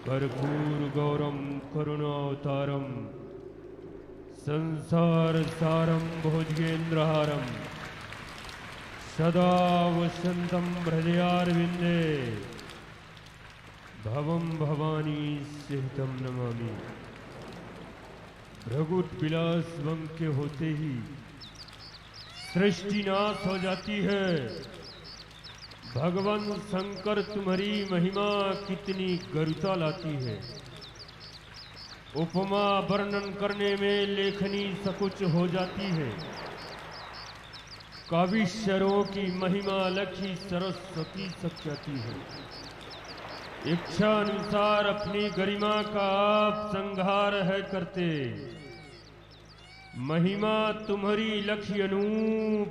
कर्पूर गौरम करुणावतारम संसार सारम भुजगेन्द्रहारम सदा वसंतम हृदयारविंदे भवम भवानी सहितम नमामि। रघुट विलास वम के होते ही सृष्टि नाश हो जाती है। भगवान शंकर तुम्हारी महिमा कितनी गरुता लाती है। उपमा वर्णन करने में लेखनी सकुच हो जाती है। काव्यशरों की महिमा लखी सरस्वती सक जाती है। इच्छा अनुसार अपनी गरिमा का आप संहार है करते। महिमा तुम्हारी लखी अनूप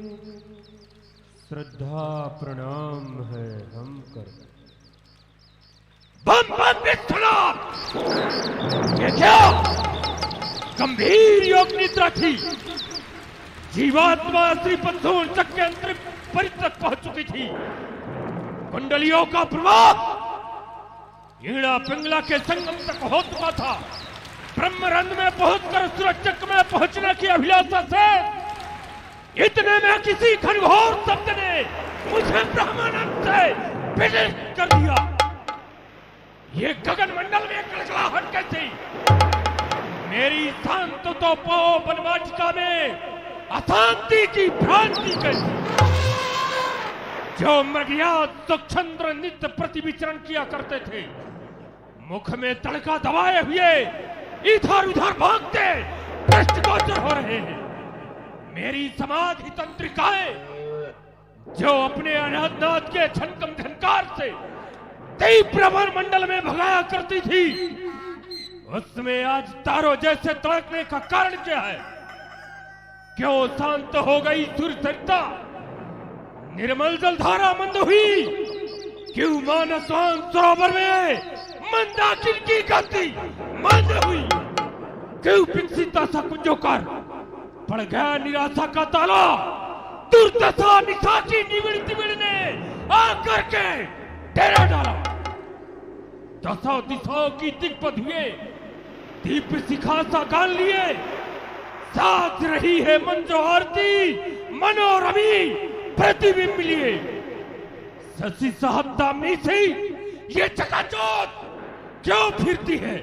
श्रद्धा प्रणाम है हम कर। बम बम विश्वनाथ, ये क्या गंभीर योग निद्रा थी। जीवात्मा श्रीपद्धूर तक के अंतर परितक पहुंच चुकी थी। कुंडलियों का प्रभाव ईड़ा पिंगला के संगम तक हो चुका था। ब्रह्मरंध में पहुंचकर सूरज चक्र में पहुंचने की अभिलाषा से इतने में किसी घनघोर शब्द ने मुझे ब्रह्मानंद से विदित कर दिया। ये गगन मंडल में गड़गड़ाहट कैसी? मेरी शांत तो पाओ वनवाटिका में अशांति की भ्रांति कैसी? जो मर्याद सुक्षंद्र नित्य प्रति विचरण किया करते थे, मुख में तड़का दबाए हुए इधर उधर भागते दृष्टिगोचर हो रहे हैं। मेरी समाधि तंत्रिकाएं जो अपने अनाथनाथ के छनकम झनकार से तीव्र मंडल में भगाया करती थी, उसमें आज तारों जैसे तड़कने का कारण क्या है? क्यों शांत हो गई सूर्यसरिता? निर्मल जलधारा मंद हुई? क्यों मानसवान सरोवर में मंदाकिनी की गति मंद हुई? क्यों विकसिता सा कुंजोकार पड़ गया निराशा का ताला? दुर्दशा निशा की निविड़ ने आकर के डेरा डाला। दशा दिशाओं की दिग्बद हुए दीप शिखा सा गान लिए साथ रही है मंजो आरती मनोरमी प्रतिबिंब लिए। शशि साहब दामनी से ये चकाचौंध क्यों फिरती है?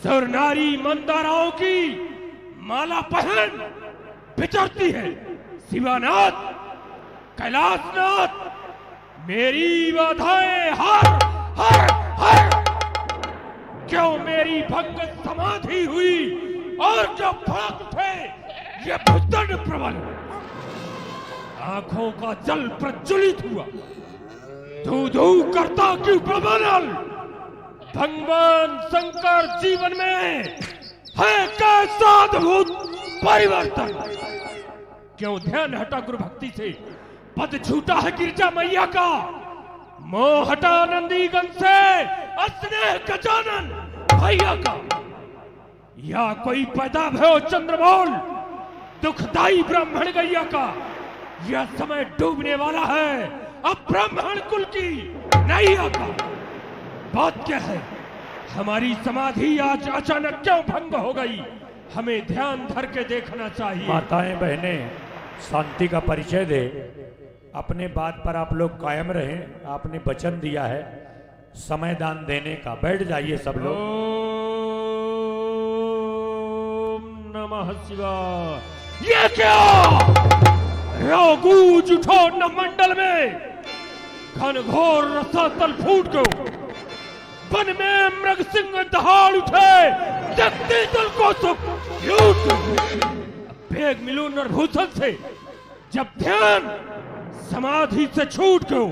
सर नारी मंदाराओं की माला पहन विचरती है। शिवानाथ, कैलाशनाथ, मेरी बाधाएं हर हर हर। क्यों मेरी भंग समाधि हुई और जो भड़क उठे ये भुजदंड प्रबल। आंखों का जल प्रज्वलित हुआ, धू धू करता क्यों प्रबल। भगवान शंकर जीवन में है कैसा अद्भुत परिवर्तन। क्यों ध्यान हटा गुरु भक्ति से? पद छूटा है गिरजा मैया का। मोह हटा नंदीगंज से स्नेह गजानन भैया का। या कोई पैदा भयो चंद्रमौल दुखदाई ब्राह्मण गैया का। यह समय डूबने वाला है अब ब्राह्मण कुल की नैया का। बात क्या है? हमारी समाधि आज अचानक क्यों भंग हो गई? हमें ध्यान धर के देखना चाहिए। माताएं बहनें, शांति का परिचय दे। अपने बात पर आप लोग कायम रहें। आपने वचन दिया है समय दान देने का। बैठ जाइए सब लोग। ओम नमः शिवाय। ये क्या गूंज उठो न मंडल में घनघोर रसातल फूट गयो। वन में मृग सिंह दहाड़ उठे जगती दल को सुख भेग मिलू नरभूषण से। जब ध्यान समाधि से छूट गयो,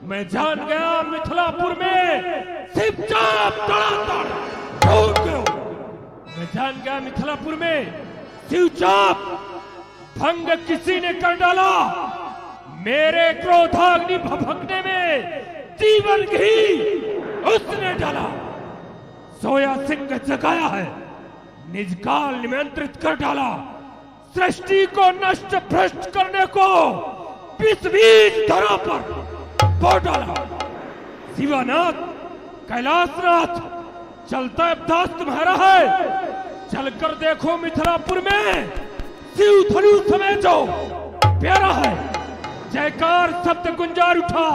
मैं जान गया मिथिलापुर में शिव चाप तड़ातड़ छूट गयो। मैं जान गया मिथिलापुर में शिव चाप भंग किसी ने कर डाला। मेरे क्रोधाग्नि भभकने में जीवन घी उसने डाला। सोया सिंह जगाया है, निजकाल निमंत्रित कर डाला। सृष्टि को नष्ट भ्रष्ट करने को बीच धरा पर बो डाला। शिवानाथ, कैलाशनाथ, चलता अवदास तुम्हारा है। चलकर देखो मिथिलापुर में शिव धनु समेत जो प्यारा है। जयकार शब्द गुंजार उठा,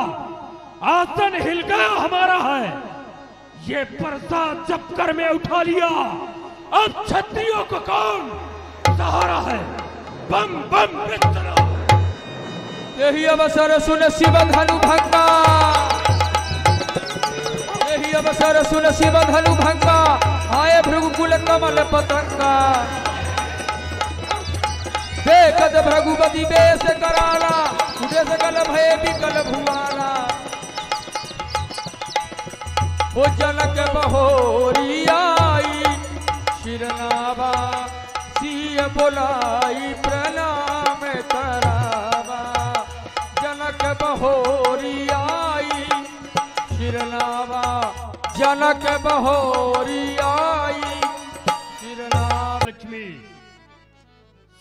आसन हिल गया हमारा है। ये प्रसाद जब कर में उठा लिया, अब क्षत्रियों को कौन सहारा है। बम बम बिस्तरा। यही अवसर सुन शिव धनु भंगा, यही अवसर सुन शिव धनु भंगा। आए भृगुकुल कमल पतंगा, देखत भृगुपति बेस कराला। उदे सकल भय विकल भुआला, ओ जनक बहोरी आई। शिरनावा सिय बोलाई प्रणाम करावा। जनक बहोरी आई, शिरनावा जनक बहोरी आई। शिरनावा लक्ष्मी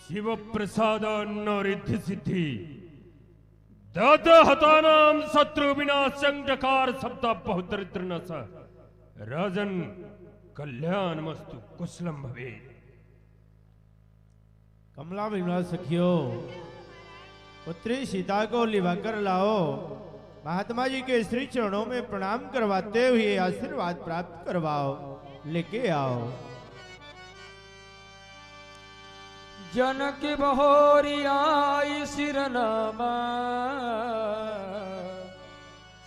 शिव प्रसाद नौरिद्धि सिद्धि, दद हतानाम शत्रु विनाशं जकार शब्द बहुदरिद्र न स। राजन कल्याण मस्तु कुशलम भवे। कमला विमला सखियों, पुत्री सीता को लिवाकर लाओ। महात्मा जी के श्री चरणों में प्रणाम करवाते हुए आशीर्वाद प्राप्त करवाओ, लेके आओ। जनक बहोरी आई सिरनामा,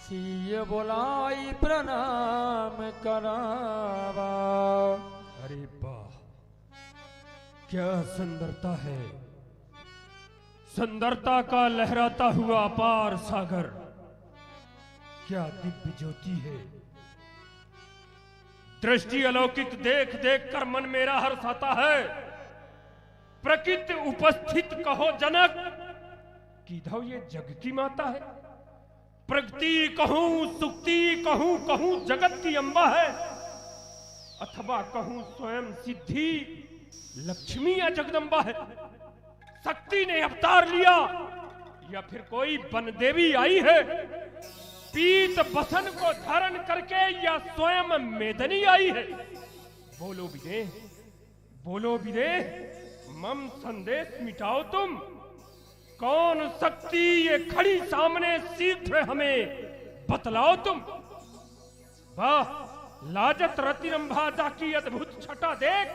सिय बोलाई प्रणाम करावा। अरे वाह, क्या सुंदरता है। सुंदरता का लहराता हुआ अपार सागर, क्या दिव्य ज्योति है। दृष्टि अलौकिक देख देख कर मन मेरा हर्षाता है। प्रकृति उपस्थित कहो जनक, किधो ये जग की माता है। प्रगति कहूं सुक्ति कहूं, कहूं जगत की अंबा है। अथवा कहूं स्वयं सिद्धि लक्ष्मी या जगदम्बा है। शक्ति ने अवतार लिया या फिर कोई वन देवी आई है। पीत बसन को धारण करके या स्वयं मेदनी आई है। बोलो विदेह, बोलो विदेह, मम संदेश मिटाओ तुम। कौन शक्ति ये खड़ी सामने शीघ्र हमें बतलाओ तुम। वाह, लाजत रतिरंभा जाकी अद्भुत छटा देख।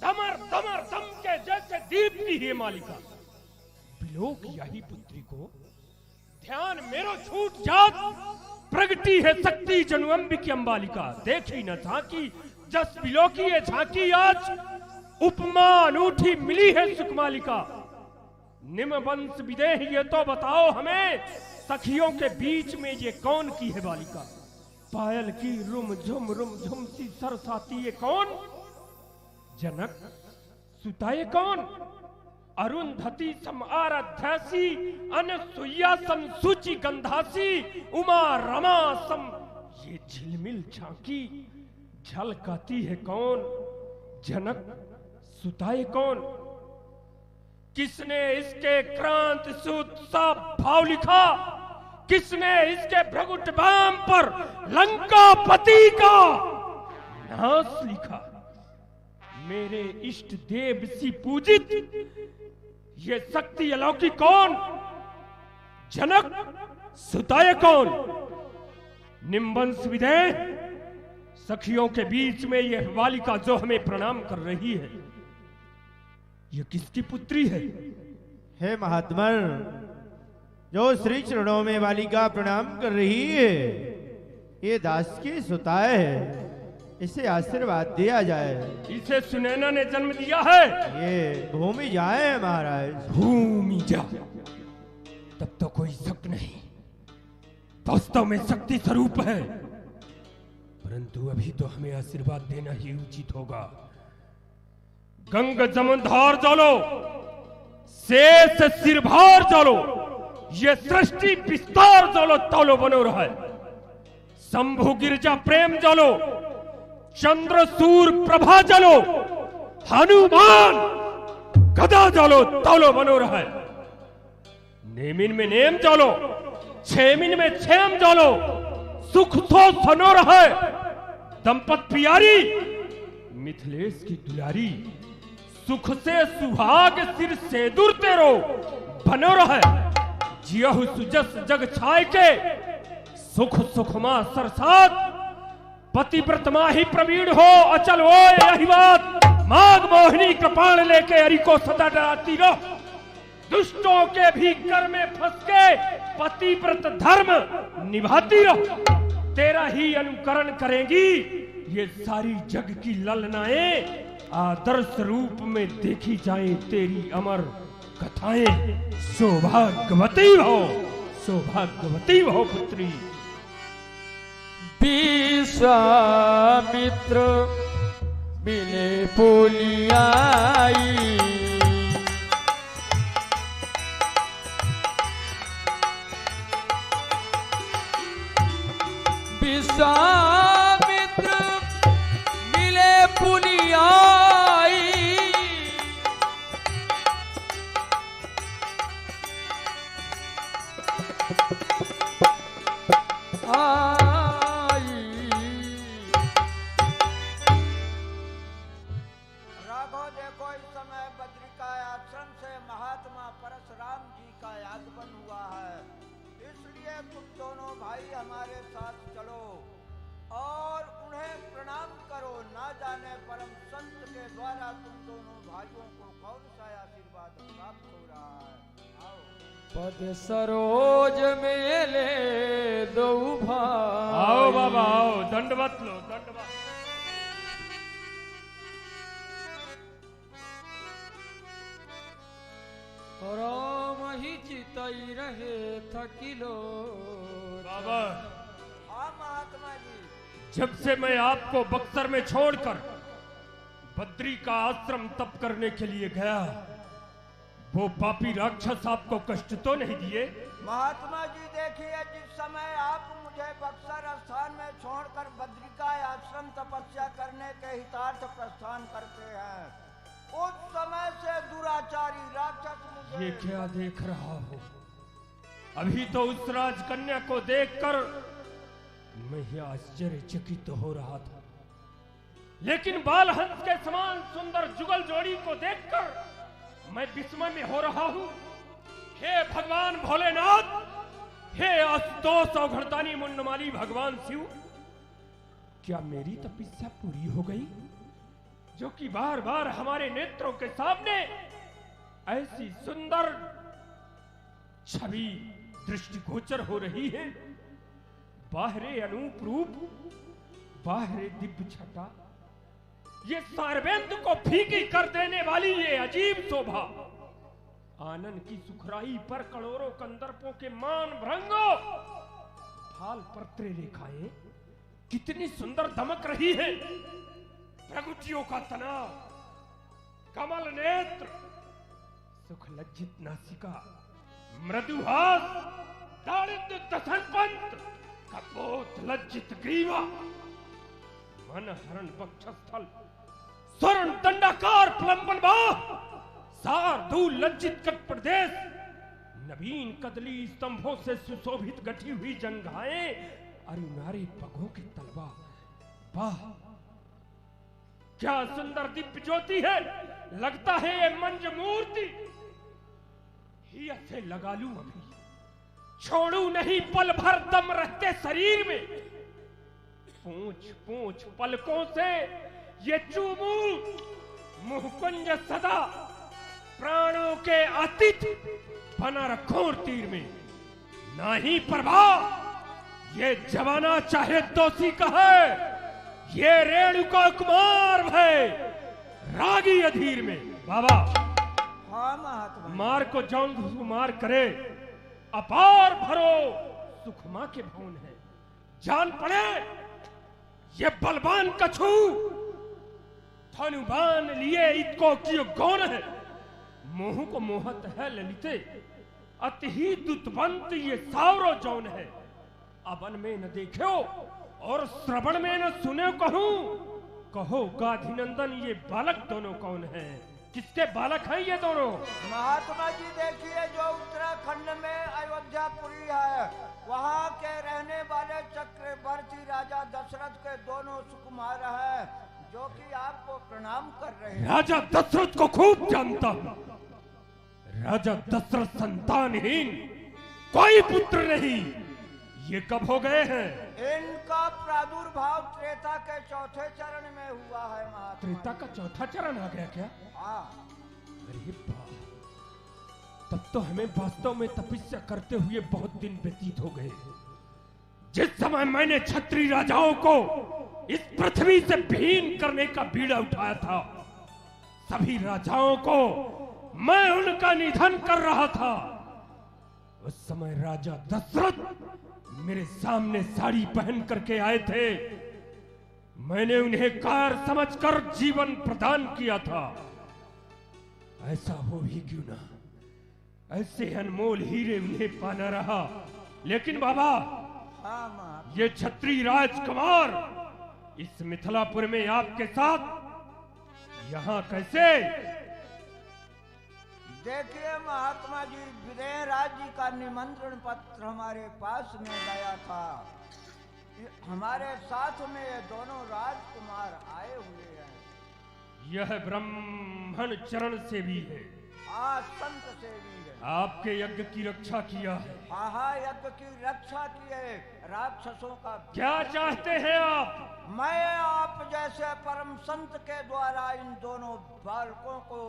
दमर दमर दम के जैसे दीप्ति है मालिका। बिलोक यही पुत्री को ध्यान मेरो छूट जात। प्रगति है शक्ति जनुअंबिकी अंबालिका। देखी न झांकी जस बिलोकी ये झांकी आज। उपमा अनूठी मिली है सुकमालिका। निम वंश विदेह ये तो बताओ हमें, सखियों के बीच में ये कौन की है बालिका। पायल की रुम झुम सी सरसाती ये कौन। जनक सुताए कौन। अरुंधति सम आराध्यासी, अनसुईया सम सूची गंधासी, उमा रमा सम ये झिलमिल झांकी। झलकाती है कौन। जनक सुताए कौन। किसने इसके क्रांत सूत सा भाव लिखा। किसने इसके भ्रगुट बाम पर लंकापति का नाश लिखा। मेरे इष्ट देव सी पूजित ये शक्ति अलौकिक कौन। जनक सुताए कौन। निम्बंश विदेह, सखियों के बीच में यह बालिका जो हमें प्रणाम कर रही है, यह किसकी पुत्री है। हे महात्मा, जो श्री चरणों में बालिका प्रणाम कर रही है, ये दास की सुताए है। इसे आशीर्वाद दिया जाए। इसे सुनैना ने जन्म दिया है। ये भूमि जाए महाराज। भूमि जा, तब तो कोई शक नहीं, वास्तव में शक्ति स्वरूप है। परंतु अभी तो हमें आशीर्वाद देना ही उचित होगा। गंग जमनधार चलो, शेष सिरभार चलो, ये सृष्टि विस्तार चलो तौलो बनो रहा है। शंभु गिरजा प्रेम चलो, चंद्र सूर प्रभा चलो, हनुमान गदा चलो तौलो बनो रहा है। नेमिन में नेम चलो, छेमिन में छेम चलो, सुख तो सनो रहा है। दंपत प्यारी मिथिलेश की दुलारी, सुख से सुहाग सिर से दूर तेरो बनो रहे, जियहु सुजस जग छाय के सुख सुखमा सरसात, पतिव्रत माही प्रवीण हो अचल हो यही बात, माघ मोहिनी कृपाण लेके हरि को सदा डराती रहो, दुष्टों के भी घर में फंस के पतिव्रत धर्म निभाती रहो, तेरा ही अनुकरण करेंगी ये सारी जग की ललनाएं, आदर्श रूप में देखी जाएं तेरी अमर कथाएं, सौभाग्यवती हो पुत्री। विश्वामित्र मिले पुलियाई, विश्वामित्र मिले पुलियाई, पद सरोज मेले दो भाई। आओ बाबा आओ, दंडवत लो दंडवत। राम ही चितई रहे थकिलो। बाबा हाँ महात्मा जी, जब से मैं आपको बक्सर में छोड़कर बद्री का आश्रम तप करने के लिए गया, वो पापी राक्षस आपको कष्ट तो नहीं दिए? महात्मा जी देखिए, जिस समय आप मुझे बक्सर स्थान में छोड़कर बद्रिका आश्रम तपस्या करने के हितार्थ प्रस्थान करते हैं, उस समय से दुराचारी राक्षस मुझे। ये क्या देख रहा हो? अभी तो उस राजकन्या को देखकर मैं आश्चर्यचकित हो रहा था, लेकिन बालहंस के समान सुंदर जुगल जोड़ी को देखकर मैं विस्मय में हो रहा हूं। हे भगवान भोलेनाथ, हे आशुतोष औघड़दानी मुंडमाली भगवान शिव, क्या मेरी तपस्या पूरी हो गई जो कि बार बार हमारे नेत्रों के सामने ऐसी सुंदर छवि दृष्टिगोचर हो रही है? बाहरे अनूप रूप, बाहरे दिव्य छटा, ये सार्वेंद्र को फीकी कर देने वाली ये अजीब शोभा, आनंद की सुखराई पर करोड़ों कंदर्पों के मान भ्रंगो फाल परत्रे रेखाएं कितनी सुंदर दमक रही है। प्रगुटियों का तनाव, कमल नेत्र, सुख लज्जित नासिका, मृदुहास, दारिद्र दशनपंत, कपोत लज्जित ग्रीवा, मन हरण वक्षस्थल, स्वर्ण दंडाकार प्लंबन बाह, शार्दूल लज्जित कट प्रदेश, नवीन कदली स्तंभों से सुशोभित गठी हुई जंघाएं, अरुणारी पगों की तलवा, वाह क्या सुंदर दिव्य ज्योति है। लगता है ये मंज मूर्ति ही ऐसे लगा लूं, अभी छोड़ू नहीं पल भर दम रहते शरीर में, पूंछ पूंछ पलकों से ये चूमू मुहकुंज सदा, प्राणों के अतिथि बना रखो तीर में, नहीं प्रभाव ये जवाना चाहे दोषी का है, ये रेणुका कुमार है रागी अधीर में। बाबा हाँ महात्मा, मार को जौन मार करे, अपार भरो सुख मां के भवन है, जान पड़े ये बलवान कछु, धनुबान लिए इतको कियो गौन है, मोह को मोहत है ललिते, अति ही दुतवंत ये सावरो जौन है, अवन में न देखो और श्रवण में न सुने कहूं, कहो गाधिनंदन ये बालक दोनों कौन है? किसके बालक हैं ये दोनों? महात्मा जी देखिए, जो उत्तराखंड में अयोध्यापुरी है, वहाँ के रहने वाले चक्रवर्ती राजा दशरथ के दोनों सुकुमार कि आपको प्रणाम कर रहे हैं। राजा दशरथ को खूब जानता हूं। राजा दशरथ संतानहीन, कोई पुत्र नहीं। ये कब हो गए हैं? इनका प्रादुर्भाव त्रेता के चौथे चरण में हुआ है महात्मा। त्रेता का चौथा चरण आ गया क्या? हाँ। अरे बाप, तब तो हमें वास्तव में तपस्या करते हुए बहुत दिन व्यतीत हो गए। जिस समय मैंने क्षत्रिय राजाओं को इस पृथ्वी से विहीन करने का बीड़ा उठाया था, सभी राजाओं को मैं उनका निधन कर रहा था। उस समय राजा दशरथ मेरे सामने साड़ी पहन करके आए थे। मैंने उन्हें कार समझकर जीवन प्रदान किया था। ऐसा हो ही क्यों ना, ऐसे अनमोल हीरे उन्हें पाना रहा। लेकिन बाबा, हाँ महात्मा। ये क्षत्रिय राजकुमार इस मिथिलापुर में आपके साथ यहाँ कैसे? देखिए महात्मा जी, विदेह राज्य का निमंत्रण पत्र हमारे पास में गया था। हमारे साथ में ये दोनों राजकुमार आए हुए हैं। यह ब्राह्मण चरण से भी है, हाँ संत से भी है। आपके यज्ञ की रक्षा किया है। हाँ यज्ञ की रक्षा की है, राक्षसों का। क्या चाहते हैं आप? मैं आप जैसे परम संत के द्वारा इन दोनों बालकों को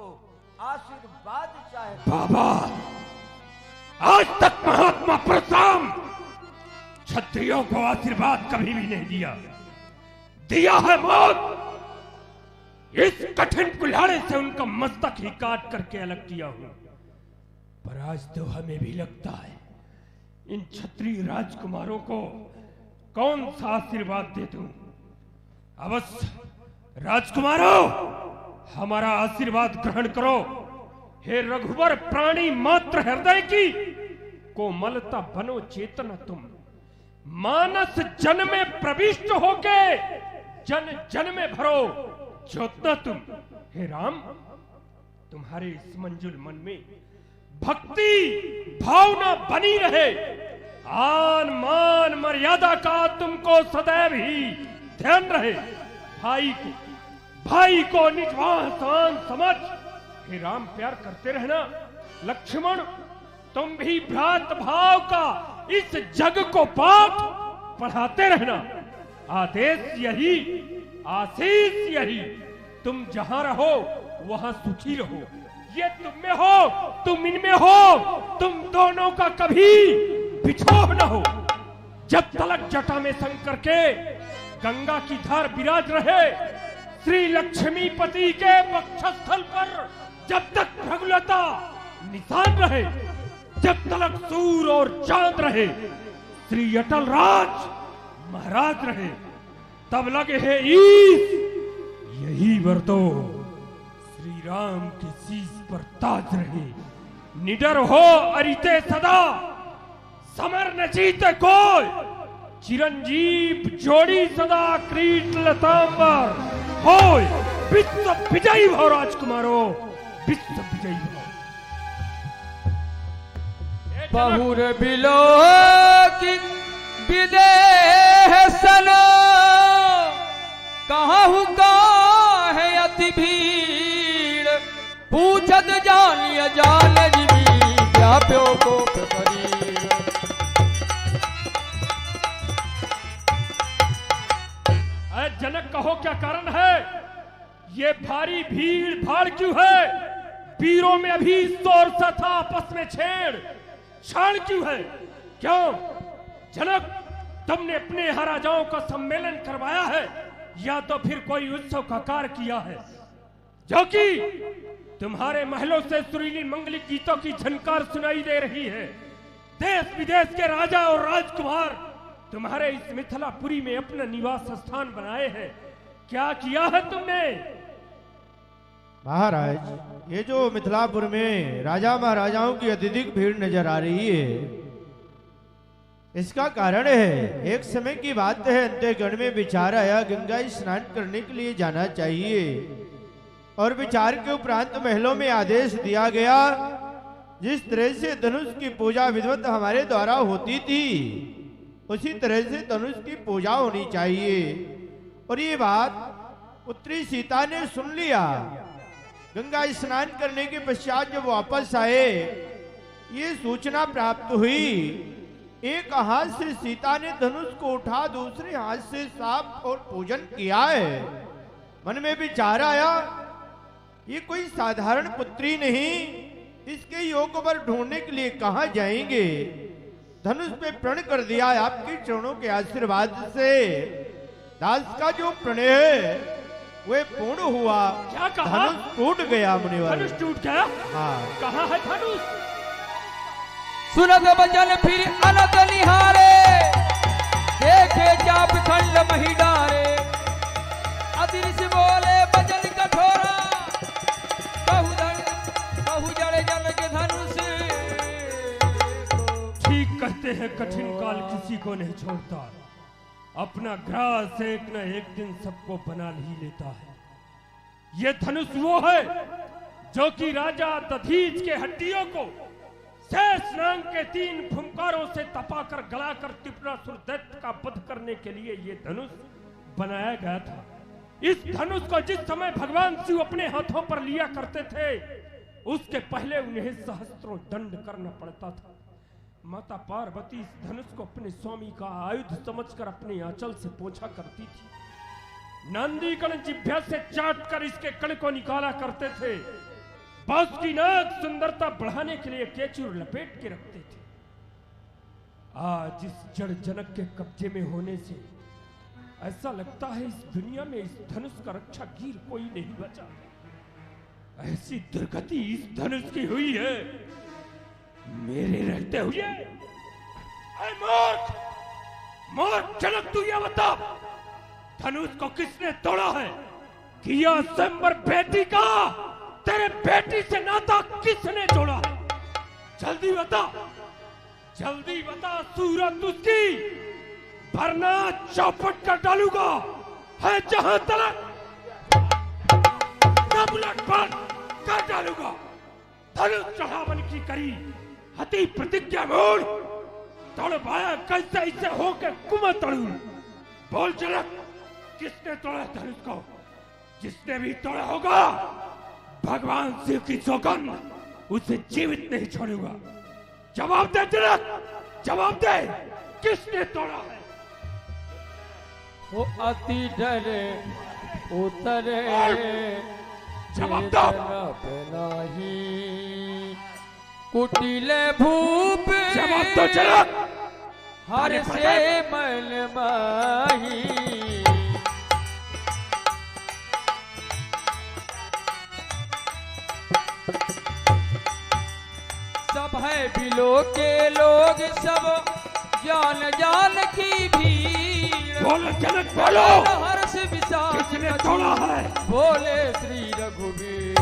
आशीर्वाद चाहता। बाबा, आज तक महात्मा परशुराम क्षत्रियों को आशीर्वाद कभी भी नहीं दिया। दिया है मौत। इस कठिन कुल्हाड़े से उनका मस्तक ही काट करके अलग किया हूं। पर आज तो हमें भी लगता है इन क्षत्रिय राजकुमारों को कौन सा आशीर्वाद दे दूं। अवश्य राजकुमारों, हमारा आशीर्वाद ग्रहण करो। हे रघुवर प्राणी मात्र हृदय की कोमलता बनो चेतना तुम। मानस जन में प्रविष्ट होके जन जन में भरो ज्योतना तुम। हे राम, तुम्हारे इस मंजुल मन में भक्ति भावना बनी रहे। आन मान मर्यादा का तुमको सदैव ही ध्यान रहे। भाई को निजवान शान समझ। हे राम, प्यार करते रहना। लक्ष्मण, तुम भी भ्रात भाव का इस जग को पाठ पढ़ाते रहना। आदेश यही, आशीष यही। तुम जहां रहो वहां सुखी रहो। ये तुम में हो, तुम इनमें हो। तुम दोनों का कभी बिछोह न हो। जब तलक जटा में शंकर के गंगा की धार विराज रहे, श्री लक्ष्मीपति के वक्षस्थल पर जब तक भगुलता निशान रहे, जब तलक सूर और चांद रहे, श्री अटल राज महाराज रहे, तब लगे है ईश यही वरतो श्री राम के शीश पर ताज रहे। निडर हो अरिते सदा, समर न जीते कोई। चिरंजीव जोड़ी सदा क्रीट लतांबर होय। विश्व विजयी भव राजकुमारो, विश्व विजयी भव। बहुर बिलो की विदेह सनो, कहूँ का है अति भीड़। पूछत जानिय जान जीवी, व्याप्यो को प्रपरीर। जनक कहो क्या कारण है? ये भारी भीड़ भाड़ क्यों है? वीरों में अभी शोर सा था, आपस में छेड़ क्यों है? क्यों जनक, तुमने अपने यहाँ राजाओं का सम्मेलन करवाया है या तो फिर कोई उत्सव का कार्य किया है, जो कि तुम्हारे महलों से सुरीली मंगलिक गीतों की झनकार सुनाई दे रही है। देश विदेश के राजा और राजकुमार तुम्हारे इस मिथिलापुरी में अपना निवास स्थान बनाए हैं। क्या किया है तुमने? महाराज, ये जो मिथिलापुर में राजा महाराजाओं की अत्यधिक भीड़ नजर आ रही है, इसका कारण है, एक समय की बात है, अंत्यगण में विचार आया गंगा स्नान करने के लिए जाना चाहिए। और विचार के उपरांत महलों में आदेश दिया गया, जिस तरह से धनुष की पूजा विधिवत हमारे द्वारा होती थी, उसी तरह से धनुष की पूजा होनी चाहिए। और ये बात पुत्री सीता ने सुन लिया। गंगा स्नान करने के पश्चात जब वापस आए, ये सूचना प्राप्त हुई, एक हाथ से सीता ने धनुष को उठा, दूसरे हाथ से साफ और पूजन किया है। मन में विचार आया, ये कोई साधारण पुत्री नहीं, इसके योग पर ढूंढने के लिए कहां जाएंगे। धनुष पे प्रण कर दिया, आपके चरणों के आशीर्वाद से दास का जो प्रणय है वह पूर्ण हुआ। क्या कहा? धनुष टूट गया मुनिवर। धनुष टूट गया? हाँ। कहाँ है धनुष? सुनत बचन फिर अनत निहारे, देखे चाप खंड मही डारे। अदृश्य बोले बचन कठोरा, कहु जड़ जल के धनुष। ठीक कहते हैं, कठिन काल किसी को नहीं छोड़ता। अपना ग्रास एक न एक दिन सबको बना ही लेता है। ये धनुष वो है जो कि राजा दधीच के हड्डियों को शेष नाग के 3 फुंकारों से तपाकर गलाकर त्रिपुरासुर दैत्य का वध करने के लिए ये धनुष बनाया गया था। इस धनुष को जिस समय भगवान शिव अपने हाथों पर लिया करते थे, उसके पहले उन्हें सहस्त्रों दंड करना पड़ता था। माता पार्वती इस धनुष को अपने स्वामी का आयुध समझकर अपने आंचल से पोंछा करती थी। नंदीकण जिभ्या से चाटकर इसके कण को निकाला करते थे। बांस की नाक सुंदरता बढ़ाने के लिए केचुर लपेट के रखते थे। आज इस जड़ जनक के कब्जे में होने से ऐसा लगता है इस दुनिया में इस धनुष का रक्षा गिर कोई नहीं बचा। ऐसी दुर्गति इस धनुष की हुई है मेरे रहते हुए। मौत जनक, तू ये बता, धनुष को किसने तोड़ा है? किया स्वयंवर बेटी का, तेरे बेटी से नाता किसने जोड़ा है? जल्दी बता, जल्दी बता, सूरत उसकी वरना चौपट कर डालूंगा। है जहां तलक उलट पलट कर डालूंगा। धनुष चढ़ावन की करी हती प्रतिज्ञा मोड़, तोड़ पाया कैसे इसे होकर कुमा तड़ू। बोल जनक, किसने तोड़ा धनुष को? जिसने भी तोड़ा होगा, भगवान शिव की सौगंध, उसे जीवित नहीं छोड़ूंगा। जवाब दे जनक, जवाब दे, किसने तोड़ा है? वो अति डरे उतरे, जवाब दो। कुटिले भूप, जवाब दो जनक। हर से मन माही। सब है बिलो के लोग, सब जान जान की भीड़। बोलो जनक, बोलो, हर्ष विशाल किसने तोड़ा है? बोले श्री रघुवीर।